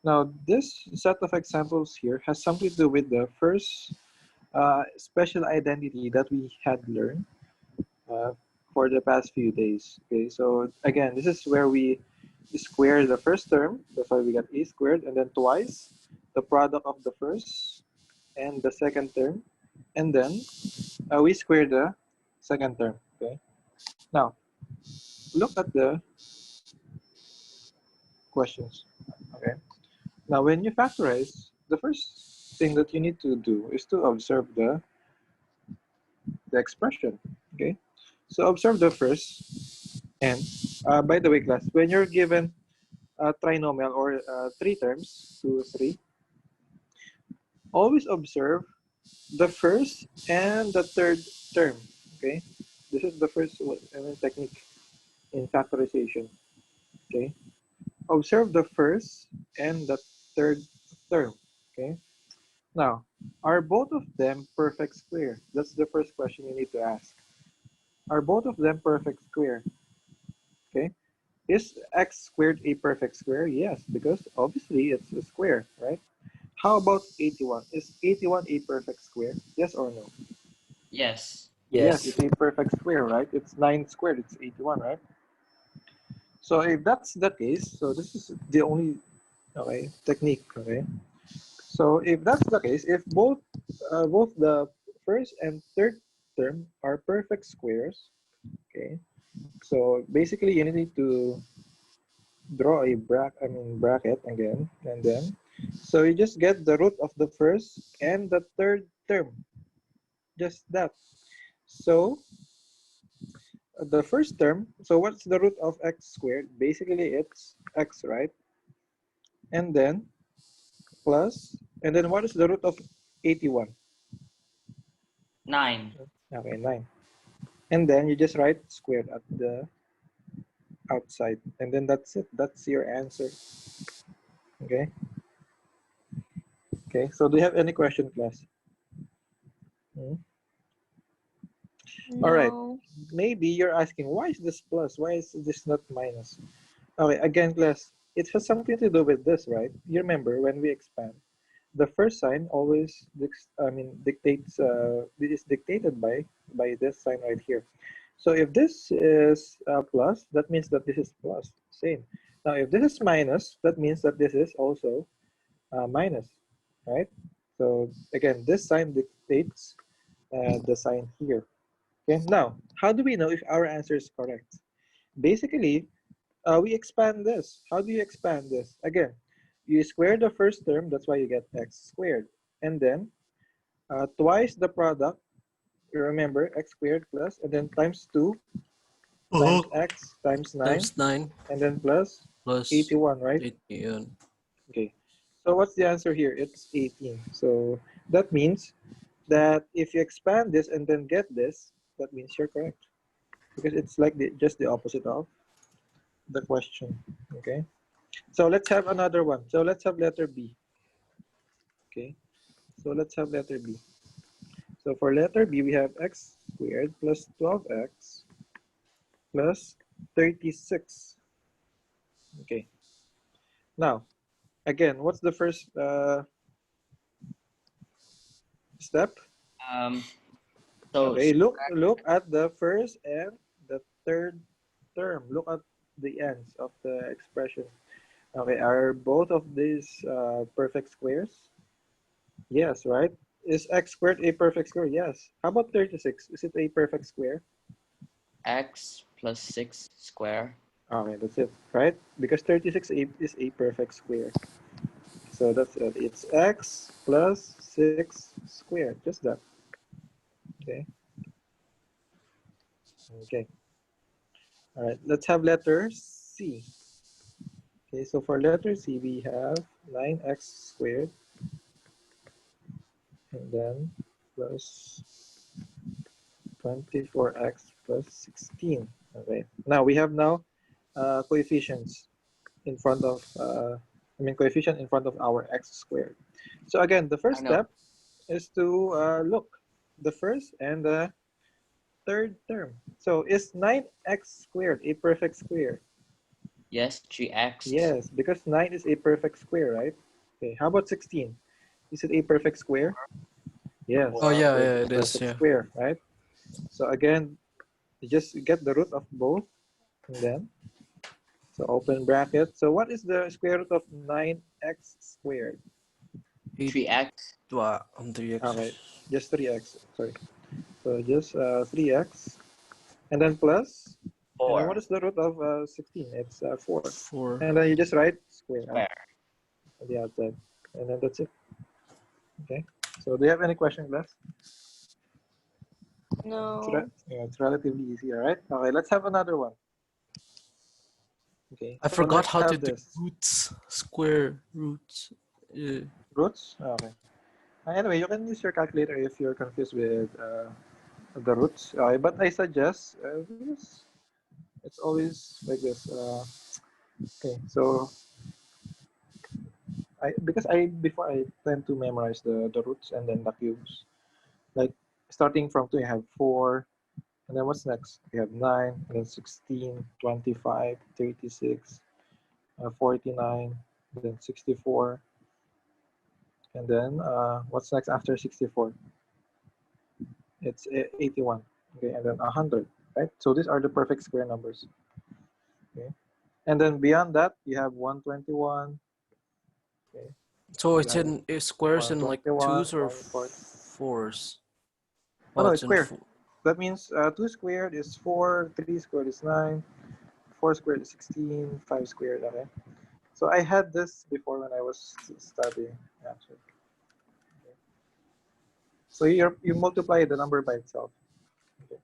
Now, this set of examples here has something to do with the first special identity that we had learned uh, for the past few days. Okay, so again, this is where we square the first term. That's why we got a squared, and then twice the product of the first and the second term, and then we square the second term. Okay, now look at the questions. Okay, now when you factorize, the first thing that you need to do is to observe the expression. Okay, so observe the first, and by the way, class, when you're given a trinomial or three terms, 2, 3, always observe the first and the third term. Okay, this is the first technique in factorization. Okay, observe the first and the third term. Okay, now are both of them perfect square? That's the first question you need to ask. Are both of them perfect square? Okay, is x squared a perfect square? Yes, because obviously it's a square, right? How about 81? Is 81 a perfect square? Yes or no? Yes. Yes, Yes. it's a perfect square, right? It's 9 squared, it's 81, right? So if that's the case, so this is the only technique, okay? So if that's the case, if both the first and third term are perfect squares, okay? So basically you need to draw a bracket again, and then so you just get the root of the first and the third term, just that. So the first term, so what's the root of x squared? Basically it's x, right? And then plus, and then what is the root of 81? 9. Okay, 9. And then you just write squared at the outside, and then that's it. That's your answer. Okay. Okay, so do you have any question, class? All right. No. Maybe you're asking, why is this plus? Why is this not minus? Okay, again, class, it has something to do with this, right? You remember when we expand, the first sign always dictates. It is dictated by this sign right here. So if this is plus, that means that this is plus. Same. Now, if this is minus, that means that this is also minus, right? So again, this sign dictates the sign here. Okay. Now, how do we know if our answer is correct? Basically, we expand this. How do you expand this? Again, you square the first term, that's why you get x squared. And then twice the product, you remember, x squared plus, and then times 2 times x times 9, Times 9 and then plus plus 81, right? 8 yun. Okay. So what's the answer here? It's 18. So that means that if you expand this and then get this, that means you're correct. Because it's like just the opposite of the question. Okay. So let's have another one. So let's have letter B. Okay. So let's have letter B. So for letter B, we have x squared plus 12x plus 36. Okay. Now, again, what's the first step? So Okay, look at the first and the third term. Look at the ends of the expression. Okay, are both of these perfect squares? Yes, right? Is x squared a perfect square? Yes. How about 36? Is it a perfect square? x plus 6 square. Okay, that's it, right? Because 36 is a perfect square. So that's it. It's x plus 6 squared. Just that. Okay. Okay. All right. Let's have letter C. Okay, so for letter C, we have 9x squared and then plus 24x plus 16. Okay. Now we have coefficients in front of coefficient in front of our x squared. So again, the first I know. step is to look the first and the third term. So is 9x squared a perfect square? Yes, 3x. Yes, because 9 is a perfect square, right? Okay, how about 16? Is it a perfect square? Yes, Oh Or yeah, okay, yeah, it is. perfect Yeah. square, right? So again, you just get the root of both, and then, so open bracket. So what is the square root of 9x squared? 8 3x. 3x. Okay, just 3x, sorry. So just 3x, and then plus, and then what 4 is the root of 16? It's 4. 4. And then you just write square square. at the outside, and then that's it. Okay, so do you have any question, class? No. It's relatively easy, all right? Okay, let's have another one. Okay, I so forgot let's how to have do this. roots. Square roots. Roots? Okay. Anyway, you can use your calculator if you're confused with the roots. Okay, but I suggest, because it's always like this. Okay, so because before I tend to memorize the roots and then the cubes. Like starting from 2, you have 4, and then what's next? We have 9, and then 16, 25, 36, 49, then 64, and then what's next after 64? It's 81, okay, and then 100, right? So these are the perfect square numbers, okay? And then beyond that, you have 121, okay? So You it's have in squares in like 121, twos or 140. fours. Oh Oh, no, it's it's in square. That means 2 squared is 4, 3 squared is 9, 4 squared is 16, 5 squared, okay? So I had this before when I was studying, actually. Okay. So you multiply the number by itself. Okay.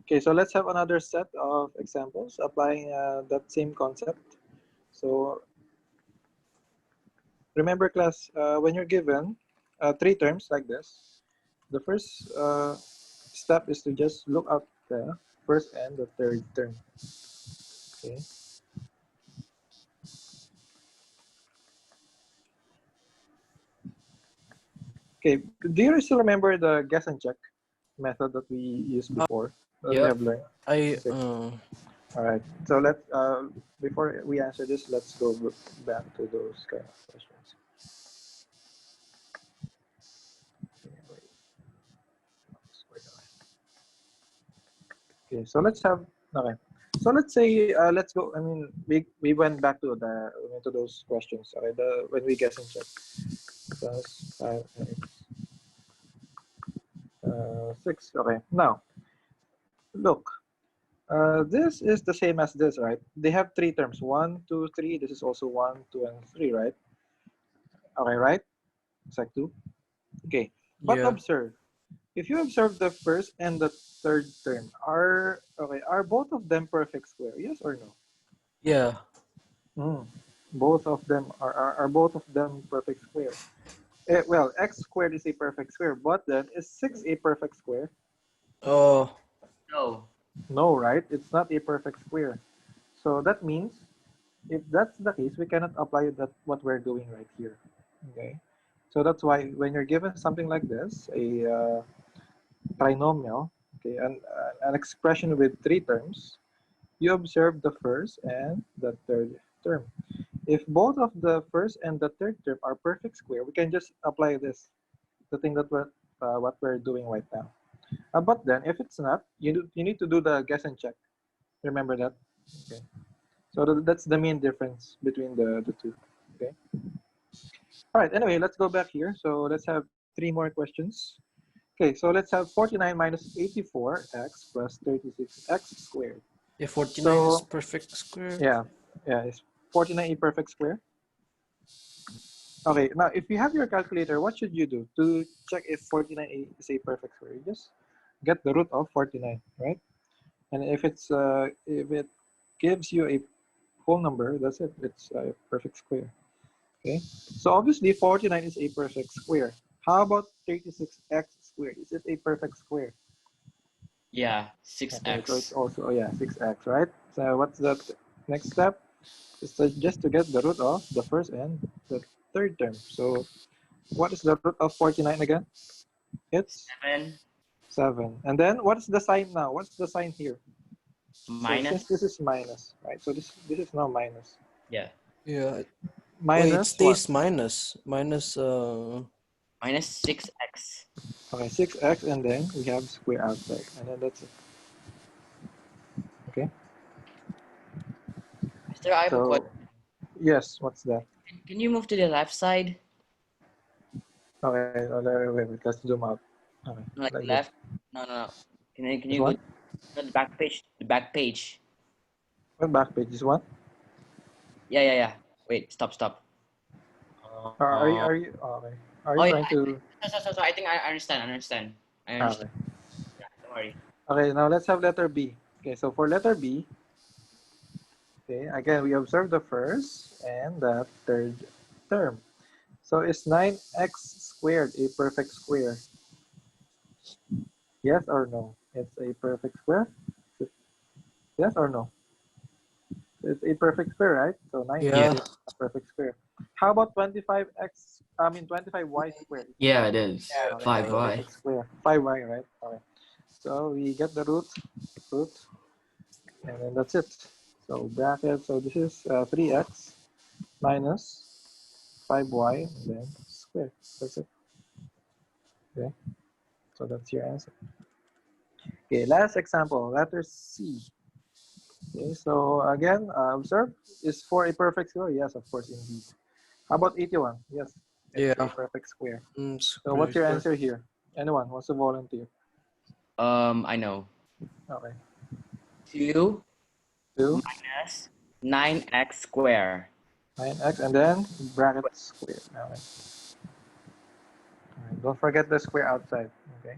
Okay, so let's have another set of examples applying that same concept. So remember, class, when you're given 3 terms like this, the first step is to just look up the first and the third term. Okay. Okay. Do you still remember the guess and check method that we used before that we yeah. have learned? I Okay. All right. So let's before we answer this, let's go back to those kind of questions. Okay. So let's have okay. So let's say let's go. I mean, we went back to those questions. Okay. The when we guess and check. Plus 5x 6. Okay. Now look. This is the same as this, right? They have 3 terms. 1, 2, 3. This is also 1, 2, and 3, right? Okay, right? It's like 2. Okay. But yeah. observe. If you observe the first and the third term, are both of them perfect square? Yes or no? Yeah. Hmm. Both of them are both of them perfect square. Well, x squared is a perfect square, but then is 6 a perfect square? Oh, No. No, right? It's not a perfect square. So that means if that's the case, we cannot apply that what we're doing right here. Okay. So that's why when you're given something like this, a trinomial, okay, an expression with 3 terms, you observe the first and the third term. If both of the first and the third term are perfect square, we can just apply this, the thing that we're what we're doing right now. But then, if it's not, you need to do the guess and check. Remember that. Okay. So that's the main difference between the two. Okay. All right. Anyway, let's go back here. So let's have 3 more questions. Okay. So let's have 49 minus 84x plus 36x squared. yeah. 49 is So perfect square. yeah, is 49 a perfect square? Okay. Now, if you have your calculator, what should you do to check if 49 is a perfect square? You just get the root of 49, right? And if it gives you a whole number, that's it. It's a perfect square. Okay. So obviously 49 is a perfect square. How about 36x squared? Is it a perfect square? Yeah, Okay, so it's 6x. also, oh yeah, 6x, right? So what's the next step? It's just to get the root of the first and the third term. So what is the root of 49 again? It's 7. 7. And then what's the sign now? What's the sign here? So Minus. since this is minus, right? So this is now minus. Yeah. Yeah. Wait, it Minus what? stays minus. Minus Minus 6x. Okay, 6x, and then we have square outside, and then that's it. Okay. Mister, I have a question. So yes, what's that? Can you move to the left side? Okay, wait, let's zoom out. Okay, No, like like this. left? No. Can This you go one? to the back page? The back page. What back page? This one? Yeah. Wait, stop. Are you okay? Are Oh you yeah. trying to? So, I think I understand. I understand. Okay. Yeah, don't worry. Okay, now let's have letter B. Okay, so for letter B, okay, again we observe the first and the third term. So is 9x squared a perfect square? Yes or no? It's a perfect square? Yes or no? It's a perfect square, right? So 9 yeah. is a perfect square. How about 25y squared? Yeah, it is. Yeah. Okay, it's a 5y. perfect square. 5y, right? Okay. So we get the root, and then that's it. So bracket, so this is 3x minus 5y, and then square. That's it. Okay, so that's your answer. Okay, last example, letter C. Okay, so again, observe, is 4 a perfect square? Yes, of course, indeed. How about 81? Yes, it's a Yeah. perfect square. So Square, what's your square. answer here? Anyone wants to volunteer? I know. Okay. 2 2, minus 9x square. 9x, and then bracket square. Okay. All right. Don't forget the square outside. Okay.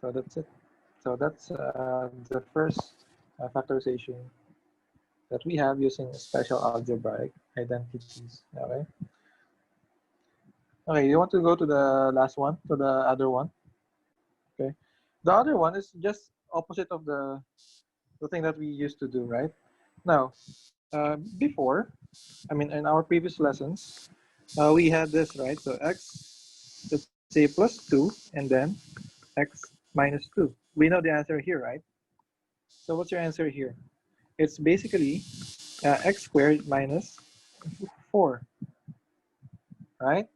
So that's it. So that's the first factorization that we have using special algebraic identities. Okay. Okay, you want to go to the last one, to the other one? Okay. The other one is just opposite of the thing that we used to do, right? Now, before, I mean, in our previous lessons, we had this, right? So x, let's say plus 2, and then x minus 2. We know the answer here, right? So what's your answer here? It's basically x squared minus 4, right?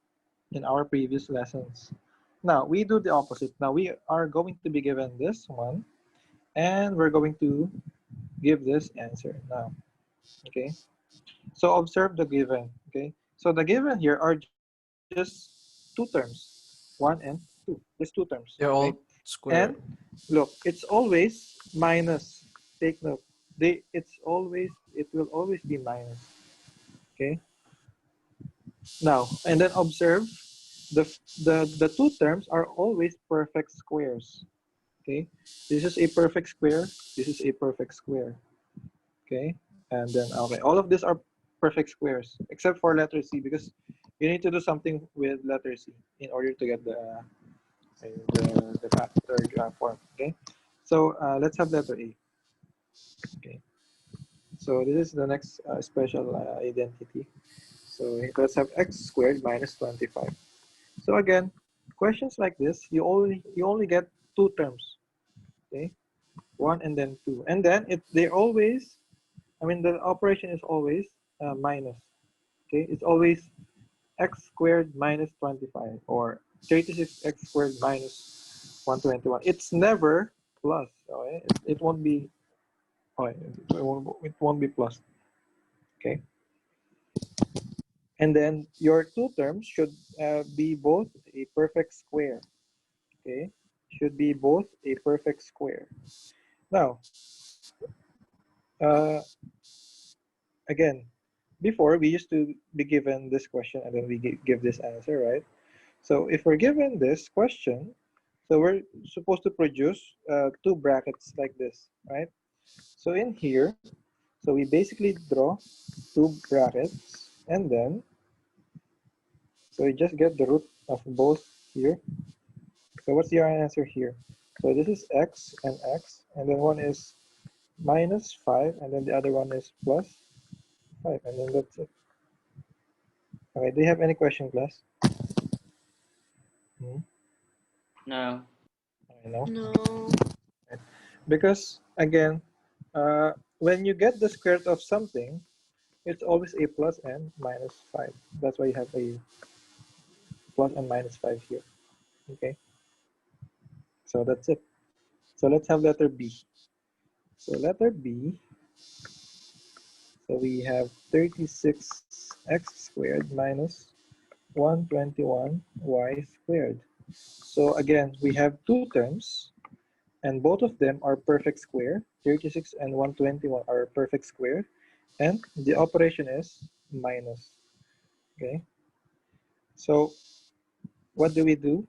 In our previous lessons. Now, we do the opposite. Now, we are going to be given this one, and we're going to give this answer now. Okay? So, observe the given. Okay? So, the given here are just two terms, 1 and 2. Just two terms. They're Okay? all And square. look, it's always minus. Take note. It will always be minus. Okay? Now, and then observe the two terms are always perfect squares. Okay, this is a perfect square, this is a perfect square. Okay, and then okay, all of these are perfect squares except for letter C, because you need to do something with letter C in order to get the factor form. Okay, so let's have letter A. Okay, so this is the next special identity. So let's have x squared minus 25. So again, questions like this, you only get two terms, okay? One and then two, and then they always, I mean, the operation is always minus, okay? It's always x squared minus 25 or 36x squared minus 121. It's never plus, okay? It won't be, okay, it won't be plus, okay? And then your two terms should be both a perfect square, okay? Should be both a perfect square. Now, uh, again, before we used to be given this question and then we give this answer, right? So if we're given this question, so we're supposed to produce two brackets like this, right? So in here, so we basically draw two brackets, and then so we just get the root of both here. So what's your answer here? So this is x, and then one is minus 5, and then the other one is plus 5, and then that's it. Okay, do you have any question, class? Hmm? No. I know. No. Right. Because again, when you get the square root of something, it's always a plus and minus 5. That's why you have a plus and minus 5 here. Okay. So that's it. So let's have letter B. So letter B, so we have 36x squared minus 121y squared. So again, we have two terms, and both of them are perfect square. 36 and 121 are perfect square, and the operation is minus. Okay. So what do we do?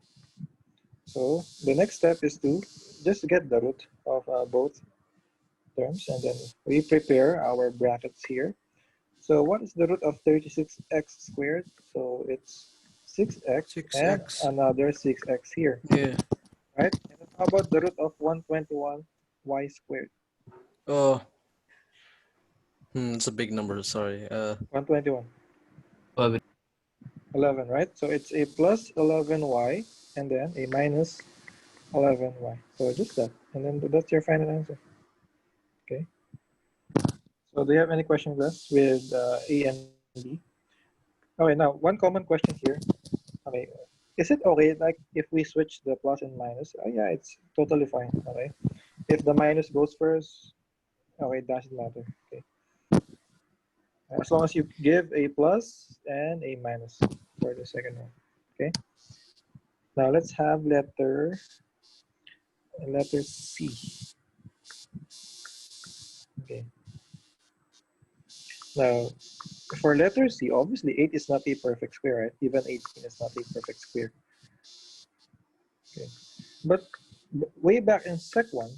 So the next step is to just get the root of both terms, and then we prepare our brackets here. So what is the root of 36x squared? So it's 6x and 6x. another 6x here, Yeah. right? And then how about the root of 121y squared? It's a big number. Sorry. 121. 11, right? So it's a plus 11y and then a minus 11y. So just that. And then that's your final answer. Okay. So do you have any questions left with A and B? Okay, now one common question here. Okay, is it okay like if we switch the plus and minus? Oh yeah, it's totally fine. Okay. If the minus goes first, okay, it doesn't matter. Okay. As long as you give a plus and a minus for the second one. Okay. Now let's have letter C. Okay. Now for letter C, obviously 8 is not a perfect square, right? Even 18 is not a perfect square. Okay. But way back in Sec 1,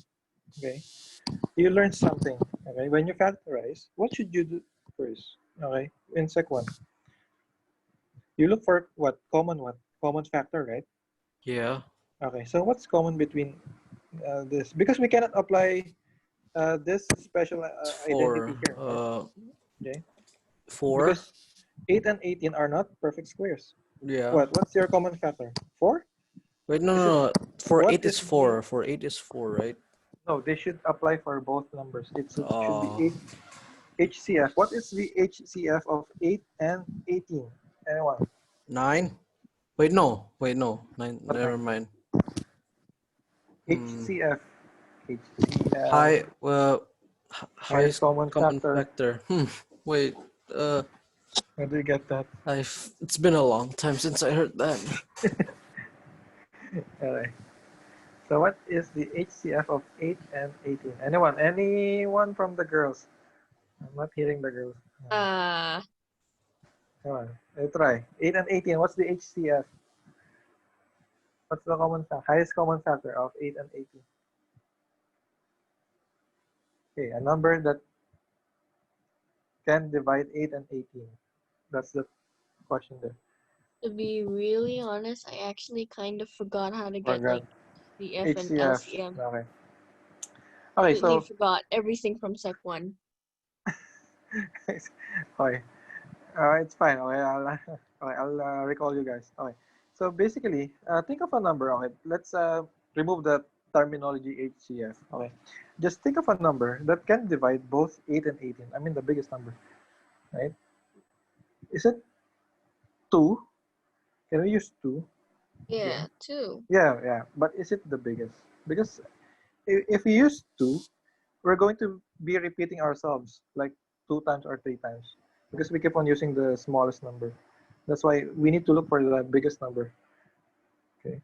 okay, you learned something. Okay, when you factorize, what should you do first? Okay, in Sec 1, you look for what? Common factor, right? yeah. Okay, so what's common between this? Because we cannot apply this special identity 4. here, right? Okay, 4. because 8 and 18 are not perfect squares. Yeah. What's your common factor? 4? Wait, no, Is no, it, no. For what 8 is is the, 4. For 8 is 4, right? no, they should apply for both numbers. It should be Uh, 8 HCF. What is the HCF of 8 and 18? Anyone? 9. Wait, no. Wait, no. 9. What Never 9? mind. Hmm. HCF. HCF. High. Highest Highest common common factor. factor. Wait. Where do you get that? It's been a long time since I heard that. Alright. So what is the HCF of 8 and 18? Anyone? Anyone from the girls? I'm not hearing the girls. Come on. Try. 8 and 18. What's the HCF? What's the highest common factor of 8 and 18? Okay, a number that can divide 8 and 18. That's the question there. To be really honest, I actually kind of forgot how to get Forgot. like CF and HCF. LCM. Okay. Okay, Completely so forgot everything from Sec 1. okay. It's fine. Okay, I'll recall you guys. Okay. So basically, think of a number. Okay, let's remove the terminology HCF. Okay, just think of a number that can divide both 8 and 18. I mean the biggest number, right? Is it 2? Can we use 2? Yeah, 2. Yeah. But is it the biggest? Because if we use 2, we're going to be repeating ourselves like 2 times or 3 times because we keep on using the smallest number. That's why we need to look for the biggest number. Okay.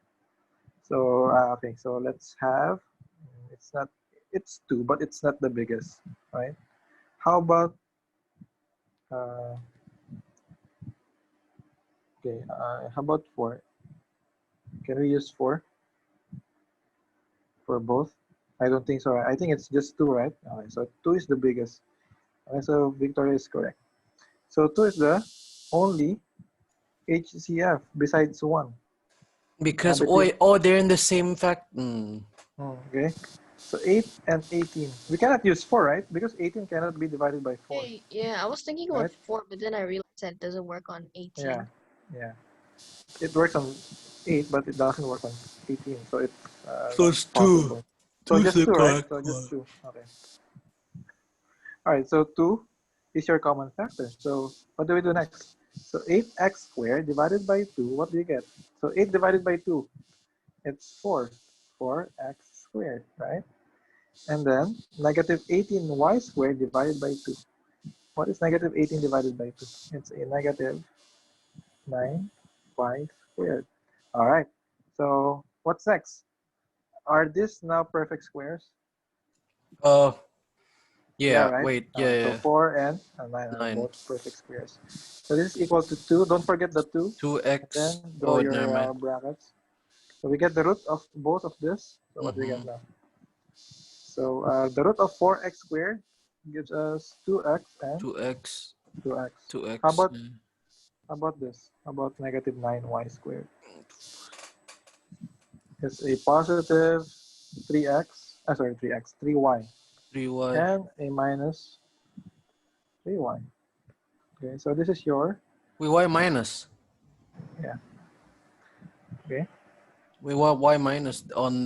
So okay. So let's have. It's 2, but it's not the biggest, right? How about uh, okay? How about 4? Can we use 4 for both? I don't think so. I think it's just 2, right? Okay, so 2 is the biggest. Okay, so Victoria is correct. So 2 is the only HCF besides 1. Because Between they're in the same fact. okay. So 8 and 18. We cannot use 4, right? Because 18 cannot be divided by 4, Hey, yeah, I was thinking about right? 4, but then I realized that it doesn't work on 18. Yeah, yeah. It works on 8, but it doesn't work on 18. So it's So not it's 2. possible. So Two is just the 2, right? correct So just one. 2. Okay. All right, so 2 is your common factor. So what do we do next? So 8x squared divided by 2, what do you get? So 8 divided by 2, it's 4. 4x squared, right? And then negative 18y squared divided by 2. What is negative 18 divided by 2? It's a negative 9y squared. All right, so what's next? Are these now perfect squares? Uh, Yeah, yeah. right? Wait. So Yeah. 4 and 9 are 9. both perfect squares. So this is equal to 2. Don't forget the 2. And then 2x. draw Oh, your never mind. brackets. So we get the root of both of this. So what do we get Mm-hmm. now? So the root of 4x squared gives us 2x and 2x. 2x. 2x. How about this? How about negative 9y squared? It's a positive 3x. Sorry, 3x, 3y. 3y. And a minus 3y. Okay, so this is your, Wait, y minus? yeah. Okay. Wait, what? Y minus on